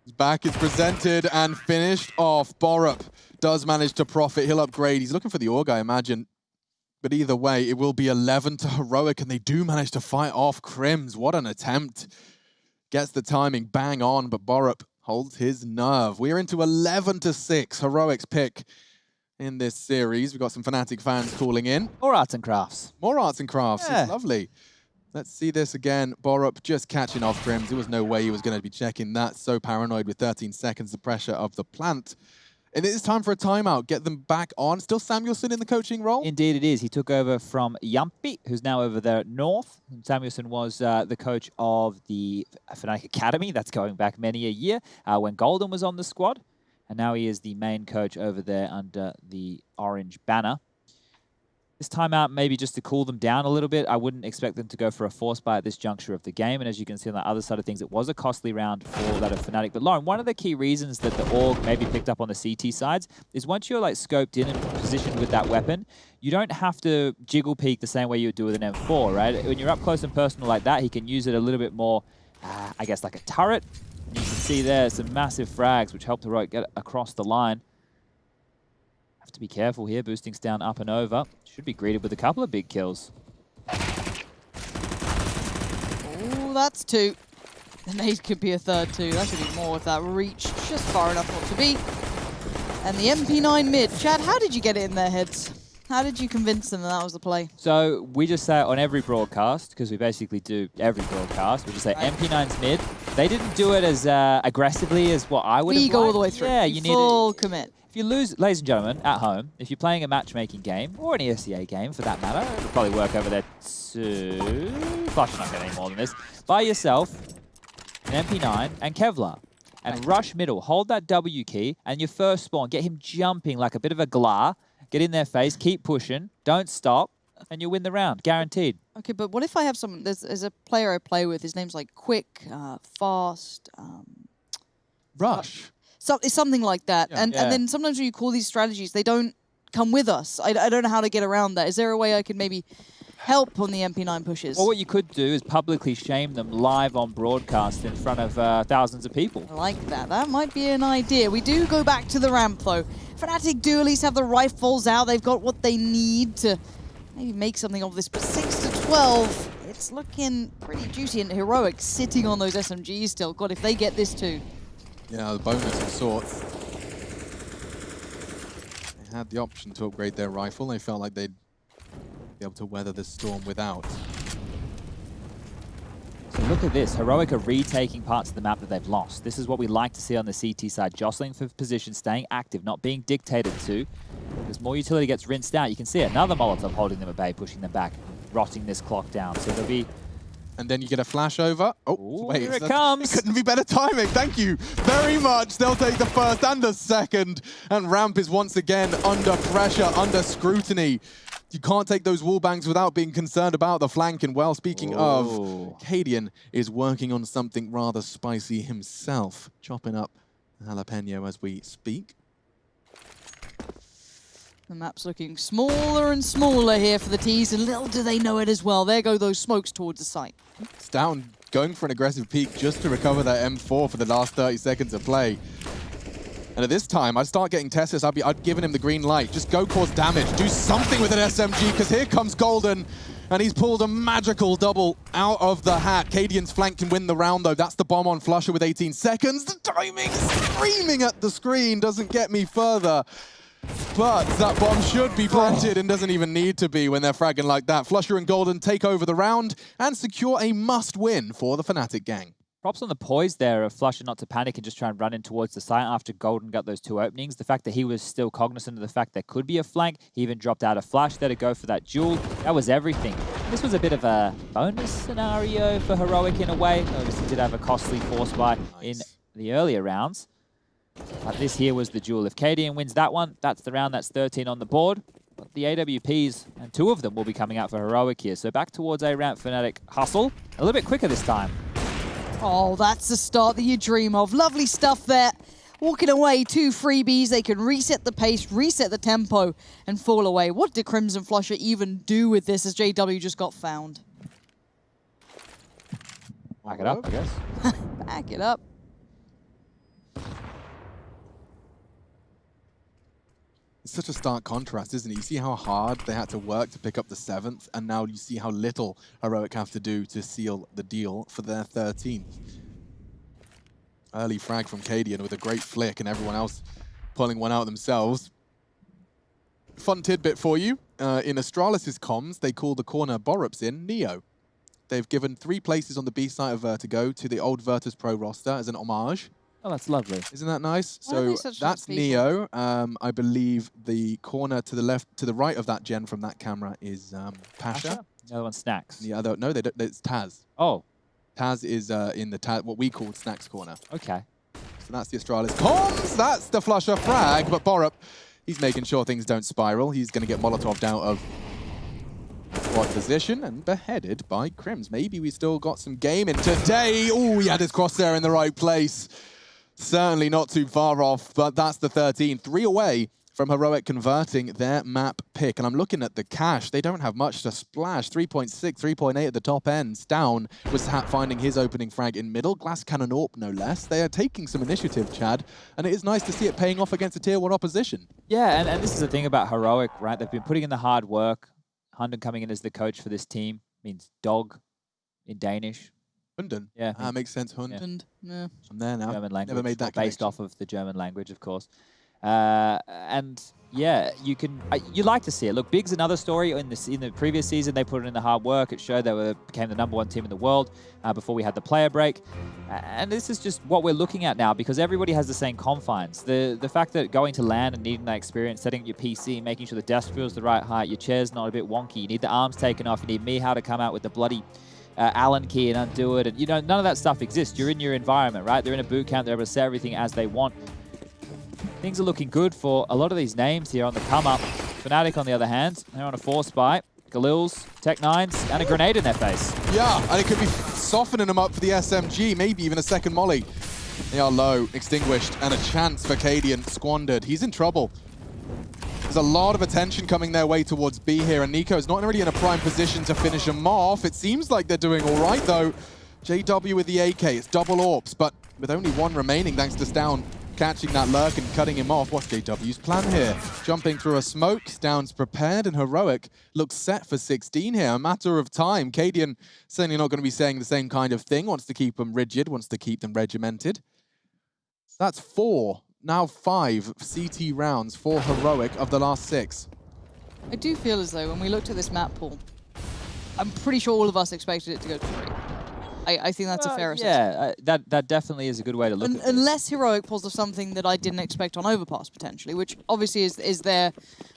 His back is presented and finished off. Borup does manage to profit. He'll upgrade. He's looking for the AUG, I imagine. But either way, it will be 11 to Heroic, and they do manage to fight off Crims. What an attempt. Gets the timing bang on, but Borup holds his nerve. We're into 11 to 6. Heroic's pick in this series. We've got some Fnatic fans calling in. More arts and crafts. More arts and crafts. Yeah. It's lovely. Let's see this again. Borup just catching off Crims. There was no way he was going to be checking that. So paranoid with 13 seconds, the pressure of the plant. And it is time for a timeout. Get them back on. Still Samuelson in the coaching role? Indeed it is. He took over from Yampi, who's now over there at North. And Samuelson was the coach of the Fnatic Academy. That's going back many a year when Golden was on the squad. And now he is the main coach over there under the orange banner. This timeout maybe just to cool them down a little bit. I wouldn't expect them to go for a force buy at this juncture of the game. And as you can see on the other side of things, it was a costly round for that of Fnatic. But Lauren, one of the key reasons that the AUG maybe picked up on the CT sides is once you're like scoped in and positioned with that weapon, you don't have to jiggle peek the same way you would do with an M4, right? When you're up close and personal like that, he can use it a little bit more, I guess, like a turret. And you can see there some massive frags, which helped Heroic get across the line. Have to be careful here. Boosting's down up and over. Should be greeted with a couple of big kills. Oh, that's two. The nade could be a third too. That should be more if that reached just far enough not to be. And the MP9 mid. Chad, how did you get it in their heads? How did you convince them that was the play? So we just say it on every broadcast, because we basically do every broadcast. We just say MP9's mid. They didn't do it as aggressively as what I would have We go liked. all the way through. Yeah, you need full commit. If you lose, ladies and gentlemen, at home, if you're playing a matchmaking game, or an ESCA game for that matter, it'll probably work over there too. Flush not getting any more than this. Buy yourself an MP9 and Kevlar. And rush middle, hold that W key, and your first spawn, get him jumping like a bit of a glar, get in their face, keep pushing, don't stop, and you'll win the round, guaranteed. Okay, but what if I have someone, there's a player I play with, his name's like Quick, Fast, Rush. So it's something like that. Yeah. And then sometimes when you call these strategies, they don't come with us. I don't know how to get around that. Is there a way I can maybe help on the MP9 pushes. Well, what you could do is publicly shame them live on broadcast in front of thousands of people. I like that. That might be an idea. We do go back to the ramp, though. Fnatic do at least have the rifles out. They've got what they need to maybe make something of this. But 6-12, it's looking pretty juicy. And Heroic sitting on those SMGs still. God, if they get this too. Yeah, the bonus of sorts. They had the option to upgrade their rifle. They felt like they'd be able to weather this storm without. So look at this. Heroic are retaking parts of the map that they've lost. This is what we like to see on the CT side. Jostling for position, staying active, not being dictated to. As more utility gets rinsed out, you can see another Molotov holding them at bay, pushing them back, rotting this clock down. So there'll be... And then you get a flash over. Oh, Ooh, wait. here it comes. It couldn't be better timing. Thank you very much. They'll take the first and the second. And Ramp is once again under pressure, under scrutiny. You can't take those wall bangs without being concerned about the flank. And well, speaking of, Cadian is working on something rather spicy himself, chopping up jalapeno as we speak. The map's looking smaller and smaller here for the T's, and little do they know it as well. There go those smokes towards the site. It's down, going for an aggressive peek just to recover that M4 for the last 30 seconds of play. And at this time, I'd start getting Tessus. I'd given him the green light. Just go cause damage. Do something with an SMG, because here comes Golden. And he's pulled a magical double out of the hat. Cadian's flank can win the round, though. That's the bomb on Flusher with 18 seconds. The timing screaming at the screen doesn't get me further. But that bomb should be planted and doesn't even need to be when they're fragging like that. Flusher and Golden take over the round and secure a must-win for the Fnatic gang. Props on the poise there of Flusher not to panic and just try and run in towards the site after Golden got those two openings. The fact that he was still cognizant of the fact there could be a flank. He even dropped out a flash there to go for that duel. That was everything. This was a bit of a bonus scenario for Heroic in a way. Obviously did have a costly force buy in the earlier rounds. But this here was the duel. If Cadian wins that one, that's the round. That's 13 on the board. But the AWPs, and two of them will be coming out for Heroic here. So back towards a ramp Fnatic hustle. A little bit quicker this time. Oh, that's the start that you dream of. Lovely stuff there. Walking away, 2 freebies. They can reset the pace, reset the tempo, and fall away. What did Crimson Flusher even do with this as JW just got found? Back it up, I guess. Back it up. It's such a stark contrast, isn't it? You see how hard they had to work to pick up the 7th, and now you see how little Heroic have to do to seal the deal for their 13th. Early frag from Cadian with a great flick, and everyone else pulling one out themselves. Fun tidbit for you. In Astralis' comms, they call the corner Borups in Neo. They've given 3 places on the B side of Vertigo to the old Virtus Pro roster as an homage. Oh, that's lovely. Isn't that nice? Why are they So such that's nice people? Neo. I believe the corner to the left, to the right of that gen from that camera is Pasha. The other one's Snacks. The other, no, they don't, it's Taz. Oh, Taz is in the Taz, what we call Snacks corner. okay. So that's the Astralis comms. That's the Flusher frag. But Borup, he's making sure things don't spiral. He's going to get Molotov'd out of squad position and beheaded by Crims. Maybe we still got some game in today. Oh, he had his crosshair in the right place. Certainly not too far off, but that's the 13. 3 away from Heroic converting their map pick. And I'm looking at the cash. They don't have much to splash. 3.6, 3.8 at the top ends. Down was Hat finding his opening frag in middle. Glass Cannon Orp, no less. They are taking some initiative, Chad. And it is nice to see it paying off against a tier 1 opposition. Yeah, and this is the thing about Heroic, right? They've been putting in the hard work. Hunden coming in as the coach for this team means dog in Danish. Hunden. Yeah. Makes sense, Hunden. And, yeah. I'm there now. German language. Never made that based connection. off of the German language, of course. And yeah, you can. You like to see it. Look, Big's another story. In the previous season, they put in the hard work. It showed they became the #1 team in the world before we had the player break. And this is just what we're looking at now, because everybody has the same confines. The fact that going to LAN and needing that experience, setting up your PC, making sure the desk feels the right height, your chair's not a bit wonky, you need the arms taken off, you need Mihao to come out with the bloody Allen key and undo it. And you know, none of that stuff exists. You're in your environment, right? They're in a boot camp. They're able to set everything as they want. Things are looking good for a lot of these names here on the come up. Fnatic, on the other hand, they're on a force buy. Galil's, Tech9s, and a grenade in their face. Yeah, and it could be softening them up for the SMG, maybe even a second molly. They are low, extinguished, and a chance for Cadian squandered. He's in trouble. There's a lot of attention coming their way towards B here, and Nico is not really in a prime position to finish them off. It seems like they're doing all right, though. JW with the AK, it's double AWPs, but with only one remaining, thanks to Stown catching that lurk and cutting him off. What's JW's plan here? Jumping through a smoke, Stown's prepared, and Heroic looks set for 16 here. A matter of time. Cadian certainly not going to be saying the same kind of thing. Wants to keep them rigid, wants to keep them regimented. That's 4, now 5 CT rounds for Heroic of the last 6. I do feel as though when we looked at this map pool, I'm pretty sure all of us expected it to go to 3. I think that's a fair assessment. Yeah, that definitely is a good way to look at this. Unless Heroic pulls off something that I didn't expect on Overpass, potentially, which obviously is their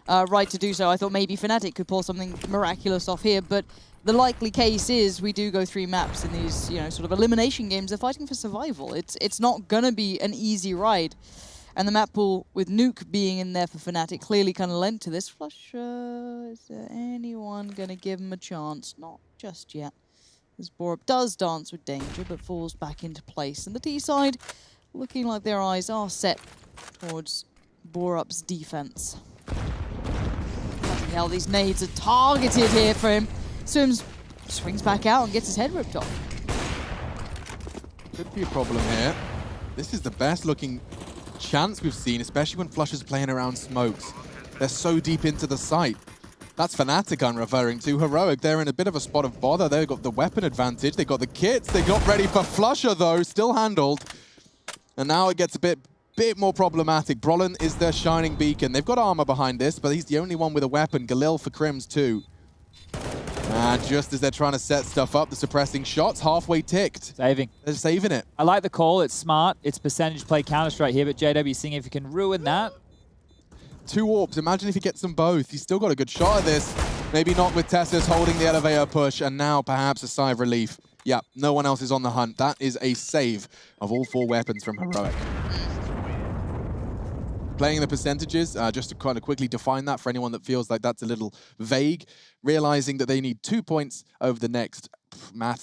right to do so. I thought maybe Fnatic could pull something miraculous off here, but the likely case is we do go 3 maps in these, you know, sort of elimination games. They're fighting for survival. It's not going to be an easy ride. And the map pool, with Nuke being in there for Fnatic, clearly kind of lent to this. Flusher, is there anyone going to give him a chance? Not just yet. As Borup does dance with danger, but falls back into place. And the T side, looking like their eyes are set towards Borup's defense. Bloody hell, these nades are targeted here for him. Swims, swings back out and gets his head ripped off. Could be a problem here. This is the best looking chance we've seen, especially when Flusher's playing around smokes. They're so deep into the site. That's Fnatic I'm referring to. Heroic, they're in a bit of a spot of bother. They've got the weapon advantage. They got the kits. They got ready for Flusher, though. Still handled. And now it gets a bit more problematic. Brolin is their shining beacon. They've got armor behind this, but he's the only one with a weapon. Galil for Crims, too. And just as they're trying to set stuff up, the suppressing shots, halfway ticked. Saving. They're saving it. I like the call. It's smart. It's percentage play Counter-Strike here, but JW seeing if he can ruin that. 2 AWPs. Imagine if he gets them both. He's still got a good shot at this. Maybe not with Tessus holding the elevator push, and now perhaps a sigh of relief. Yeah, no one else is on the hunt. That is a save of all 4 weapons from Heroic. Playing the percentages, just to kind of quickly define that for anyone that feels like that's a little vague, realizing that they need 2 points over the next,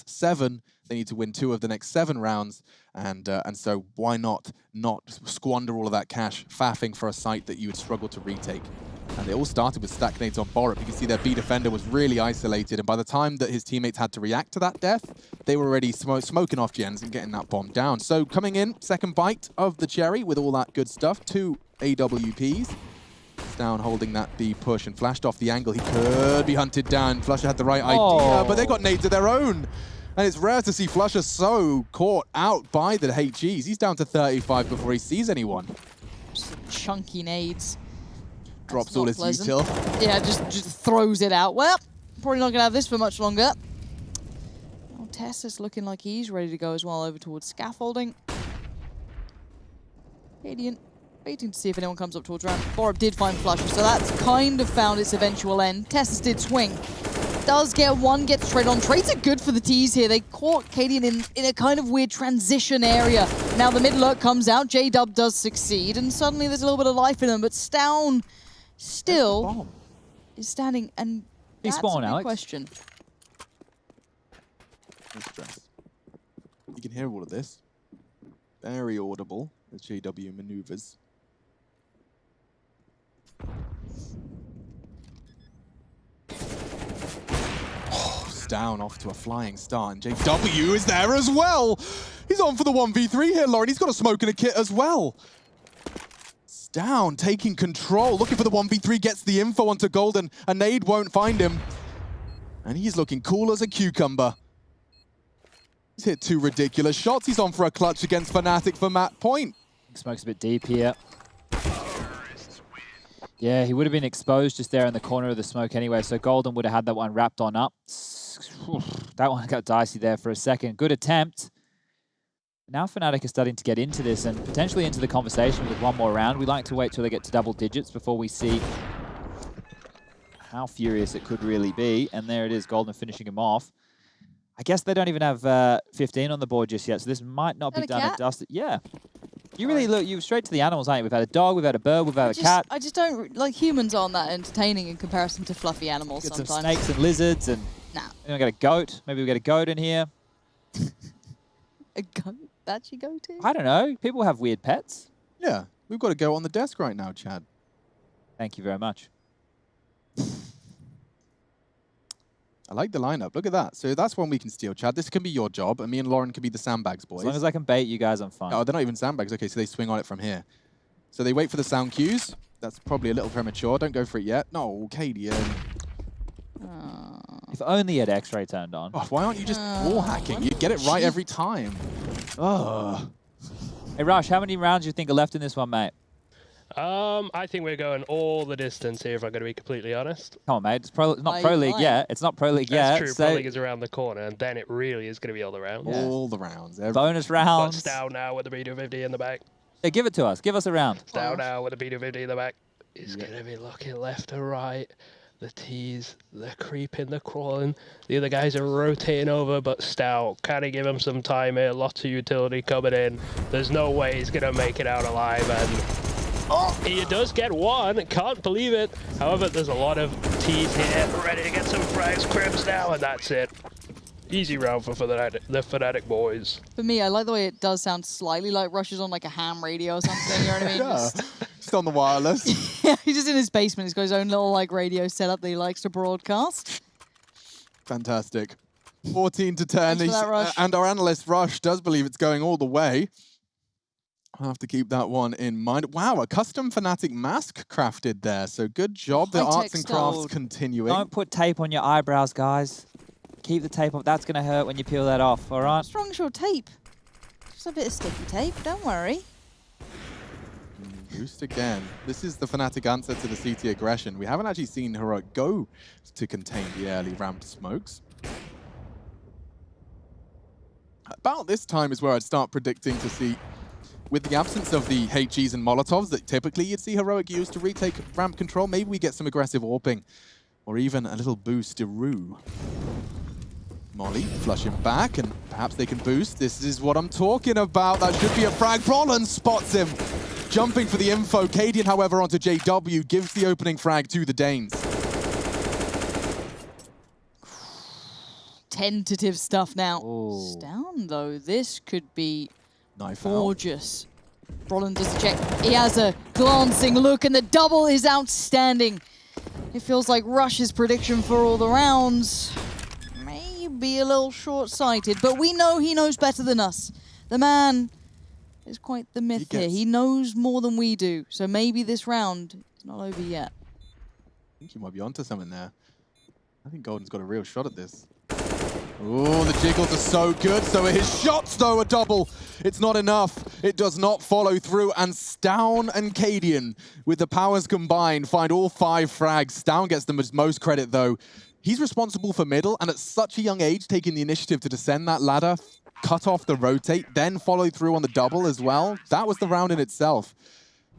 7. They need to win 2 of the next 7 rounds, and so why not squander all of that cash faffing for a site that you would struggle to retake? And they all started with stack nades on Borup. You can see their B defender was really isolated, and by the time that his teammates had to react to that death, they were already smoking off gens and getting that bomb down. So coming in, second bite of the cherry with all that good stuff, 2 AWPs. Down holding that B push and flashed off the angle. He could be hunted down. Flusher had the right idea, but they got nades of their own. And it's rare to see Flusher so caught out by the HGs. He's down to 35 before he sees anyone. Just chunky nades. Drops all his pleasant. util. Yeah, just throws it out. Well, probably not going to have this for much longer. Well, Tessus looking like he's ready to go as well over towards scaffolding. Radiant waiting to see if anyone comes up towards round. Borup did find Flusher, so that's kind of found its eventual end. Tessus did swing. Does get one, gets straight on. Trades are good for the T's here. They caught Cadian in a kind of weird transition area. Now the mid lurk comes out. J-Dub does succeed, and suddenly there's a little bit of life in them, but Stown still is standing, and that's a big question. No stress. You can hear all of this. Very audible as JW maneuvers. Down off to a flying start, and JW is there as well. He's on for the 1v3 here, Lauren. He's got a smoke and a kit as well. It's down, taking control, looking for the 1v3, gets the info onto Golden. A nade won't find him. And he's looking cool as a cucumber. He's hit 2 ridiculous shots. He's on for a clutch against Fnatic for Matt Point. Smoke's a bit deep here. Yeah, he would have been exposed just there in the corner of the smoke anyway, so Golden would have had that one wrapped on up. That one got dicey there for a second. Good attempt. Now Fnatic is starting to get into this and potentially into the conversation with one more round. We like to wait till they get to double digits before we see how furious it could really be. And there it is, Golden finishing him off. I guess they don't even have 15 on the board just yet, so this might not be done and dusted. Yeah. You really look, you straight to the animals, aren't you? We've had a dog, we've had a bird, we've had a cat. I just don't, like, humans aren't that entertaining in comparison to fluffy animals sometimes. Some snakes and lizards and... Nah. We got a goat. Maybe we got a goat in here. A goat that you go to? I don't know. People have weird pets. Yeah, we've got a goat on the desk right now, Chad. Thank you very much. I like the lineup. Look at that. So that's one we can steal, Chad. This can be your job, and me and Lauren can be the sandbags boys. As long as I can bait you guys, I'm fine. Oh, they're not even sandbags. Okay, so they swing on it from here. So they wait for the sound cues. That's probably a little premature. Don't go for it yet. No, Cadian. If only you had X-ray turned on. Oh, why aren't you just wall hacking? You get it right every time. Oh. Hey, Rush, how many rounds do you think are left in this one, mate? I think we're going all the distance here, if I'm going to be completely honest. Come on, mate. It's not Pro League yet. It's not Pro League That's yet. true. So Pro League is around the corner, and then it really is going to be all the rounds. Yeah. All the rounds. bonus But rounds. Stow now with the B250 in the back. Yeah, give it to us. Give us a round. Stow now with the B250 in the back. He's going to be looking left to right. The T's, they're creeping, they're crawling. The other guys are rotating over, but Stow, kind of give him some time here. Lots of utility coming in. There's no way he's going to make it out alive. And he does get one. Can't believe it. However, there's a lot of T's here, ready to get some frags. Crims now, and that's it. Easy round for the Fnatic boys. For me, I like the way it does sound slightly like Rush is on like a ham radio or something, you know what I mean? Yeah. Just on the wireless. Yeah, he's just in his basement. He's got his own little like radio setup that he likes to broadcast. Fantastic. 14 to 10. Thanks for that, Rush. And our analyst, Rush, does believe it's going all the way. I'll have to keep that one in mind. Wow, a custom Fnatic mask crafted there. So good job. The High-tech arts and crafts stuff. continuing. Don't put tape on your eyebrows, guys. Keep the tape off. That's going to hurt when you peel that off, all right? What's wrong with your tape? Just a bit of sticky tape, don't worry. Boost again. This is the Fnatic answer to the CT aggression. We haven't actually seen Heroic go to contain the early ramped smokes. About this time is where I'd start predicting to see, with the absence of the HEs and Molotovs that typically you'd see Heroic use to retake ramp control, maybe we get some aggressive AWPing or even a little boost-eroo. Molly flushing back, and perhaps they can boost. This is what I'm talking about. That should be a frag. Brolin spots him. Jumping for the info. Cadian, however, onto JW, gives the opening frag to the Danes. Tentative stuff now. Ooh. Down though, this could be Knife out. gorgeous. Brolin does the check. He has a glancing look, and the double is outstanding. It feels like Rush's prediction for all the rounds may be a little short-sighted, but we know he knows better than us. The man is quite the myth here. He knows more than we do, so maybe this round is not over yet. I think you might be onto something there. I think Golden's got a real shot at this. Oh, the jiggles are so good. So are his shots, though, a double. It's not enough. It does not follow through. And Stown and Cadian, with the powers combined, find all 5 frags. Stown gets the most credit, though. He's responsible for middle, and at such a young age, taking the initiative to descend that ladder, cut off the rotate, then follow through on the double as well. That was the round in itself.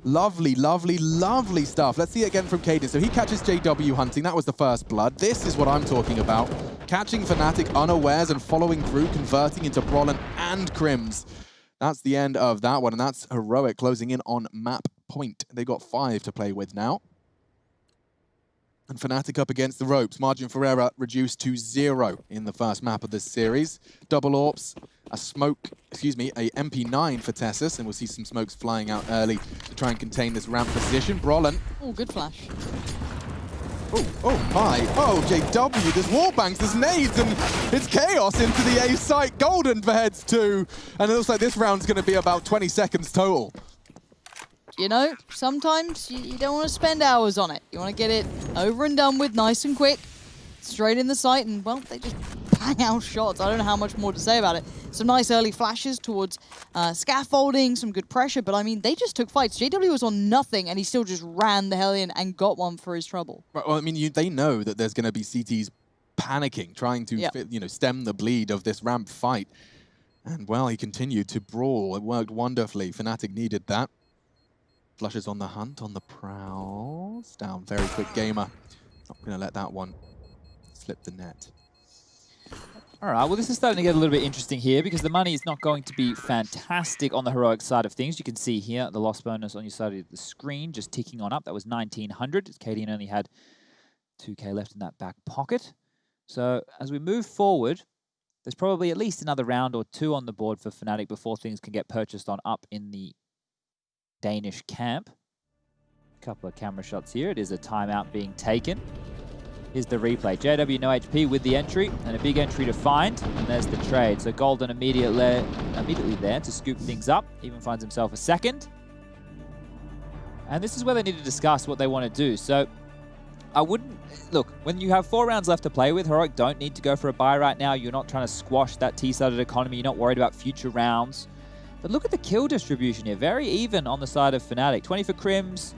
Lovely, lovely, lovely stuff. Let's see it again from Cadian. So he catches JW hunting. That was the first blood. This is what I'm talking about. Catching Fnatic unawares and following through, converting into Brolin and Crims. That's the end of that one, and that's Heroic closing in on map point. They've got 5 to play with now. And Fnatic up against the ropes. Margin for error reduced to 0 in the first map of this series. Double AWPs, a MP9 for Tessus, and we'll see some smokes flying out early to try and contain this ramp position. Brolin. Oh, good flash. Oh my. Oh, JW, there's wall banks, there's nades, and it's chaos into the A site. Golden for heads 2. And it looks like this round's going to be about 20 seconds total. You know, sometimes you don't want to spend hours on it. You want to get it over and done with nice and quick, straight in the sight, and, well, they just bang out shots. I don't know how much more to say about it. Some nice early flashes towards scaffolding, some good pressure, but, I mean, they just took fights. JW was on nothing, and he still just ran the hell in and got one for his trouble. Right, well, I mean, they know that there's going to be CTs panicking, trying to stem the bleed of this ramp fight. And, well, he continued to brawl. It worked wonderfully. Fnatic needed that. Flushes on the hunt, on the prowl. Down, very quick gamer. Not going to let that one slip the net. All right, well, this is starting to get a little bit interesting here because the money is not going to be fantastic on the Heroic side of things. You can see here the loss bonus on your side of the screen just ticking on up. That was 1,900. Cadian only had 2K left in that back pocket. So as we move forward, there's probably at least another round or 2 on the board for Fnatic before things can get purchased on up in the Danish camp. Couple of camera shots here. It is a timeout being taken. Here's the replay. JW no HP with the entry, and a big entry to find, and there's the trade. So Golden immediately there to scoop things up, even finds himself a second. And this is where they need to discuss what they want to do. So I wouldn't, look, when you have 4 rounds left to play with, Heroic don't need to go for a buy right now. You're not trying to squash that T-sided economy. You're not worried about future rounds. But look at the kill distribution here. Very even on the side of Fnatic. 20 for Crims,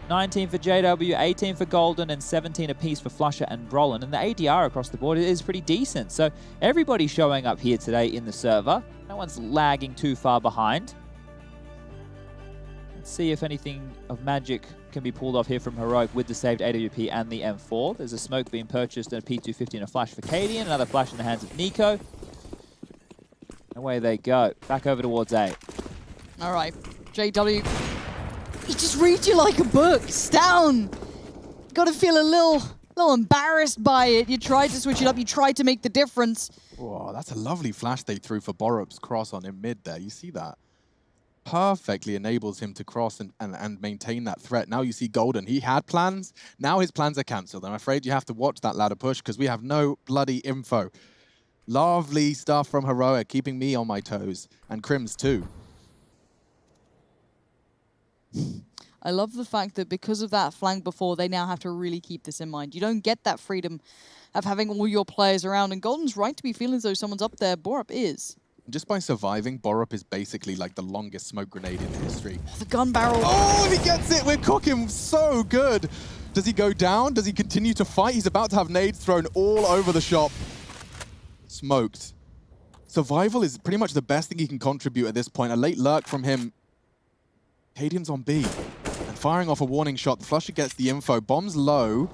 19 for JW, 18 for Golden, and 17 apiece for Flusher and Brolin. And the ADR across the board is pretty decent. So everybody's showing up here today in the server. No one's lagging too far behind. Let's see if anything of magic can be pulled off here from Heroic with the saved AWP and the M4. There's a smoke being purchased and a P250 and a flash for Cadian. Another flash in the hands of Nico. Away they go. Back over towards A. All right, JW. He just reads you like a book. It's down. Got to feel a little embarrassed by it. You tried to switch it up. You tried to make the difference. Whoa, that's a lovely flash they threw for Borup's cross on him mid there. You see that? Perfectly enables him to cross and maintain that threat. Now you see Golden. He had plans. Now his plans are cancelled. I'm afraid you have to watch that ladder push because we have no bloody info. Lovely stuff from Heroic, keeping me on my toes. And Crims too. I love the fact that because of that flank before, they now have to really keep this in mind. You don't get that freedom of having all your players around. And Golden's right to be feeling as though someone's up there. Borup is. Just by surviving, Borup is basically like the longest smoke grenade in history. The gun barrel. Oh, if he gets it, we're cooking so good. Does he go down? Does he continue to fight? He's about to have nades thrown all over the shop. Smoked. Survival is pretty much the best thing he can contribute at this point. A late lurk from him. Cadian's on B. And firing off a warning shot. The Flusher gets the info. Bomb's low.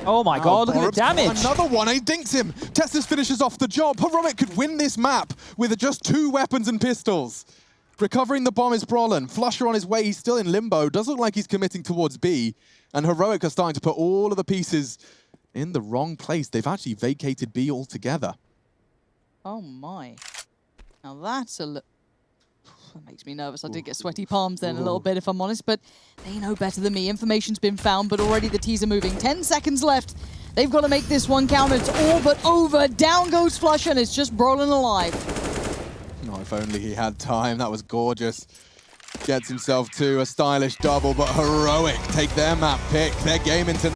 Oh my god, look at the Borup's damage! Another one, he dinks him. Tessus finishes off the job. Heroic could win this map with just 2 weapons and pistols. Recovering the bomb is Brolin. Flusher on his way, he's still in limbo. Doesn't look like he's committing towards B. And Heroic are starting to put all of the pieces in the wrong place. They've actually vacated B altogether. Oh my. Now that's a look. That makes me nervous. I did get sweaty palms then a little bit, if I'm honest, but they know better than me. Information's been found, but already the T's are moving. 10 seconds left. They've got to make this one count. It's all but over. Down goes Flusher, and it's just Brolin alive. Oh, if only he had time. That was gorgeous. Gets himself to a stylish double, but Heroic take their map pick. Their game into